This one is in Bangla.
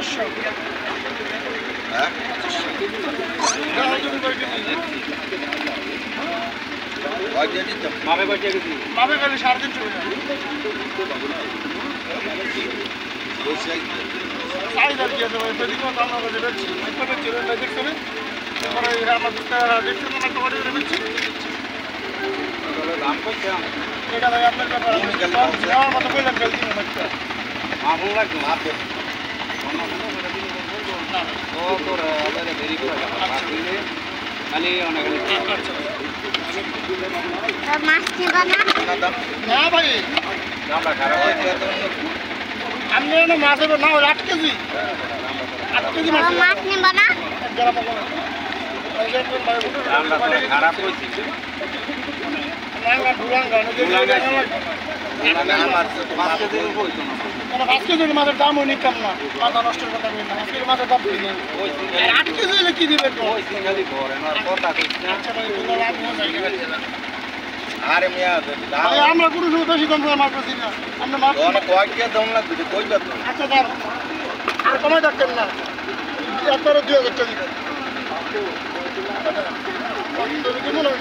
2500 হ্যাঁ কয়টা দিতাম মাপে কয়টা কেজি? মাপে গেলে 350 সাইজ আর কি আছে ভাই বেদিক মতো আমরা কাছে বেচছি একবারে চিরটা দেখছেন তারপরে আমার দেখছেন না কবাডি বেচছি দাম কত? এটা ভাই আপনার ব্যাপার আমার মতো কইলাম কাল দিন একটা মাপন লাগবে মাপে ও তোর আলাদা দেরি করে মাপ দিলে খালি অনেক মাছ নিবা না? না ভাই দামটা খারাপ হয়েছে আপনি এনে মাছ হবে না 8 কেজি 8 কেজি মাছ মাছ নিবা না? দামটা খারাপ হয়েছে মাছের দাম হয়নি কেমন না মাথা নষ্ট কথা মাছের দাম 8 কেজি হলে কি দিবেন আরে মিয়া আমরা কোনো সময় বেশি দাম মাছ পাচ্ছি না আমরা মাছ কয়টা দাম লাগবে কইবা তো আচ্ছা দাম আর কমাই থাকতেন না একবারে 2000 টাকা দিবেন মনে হয়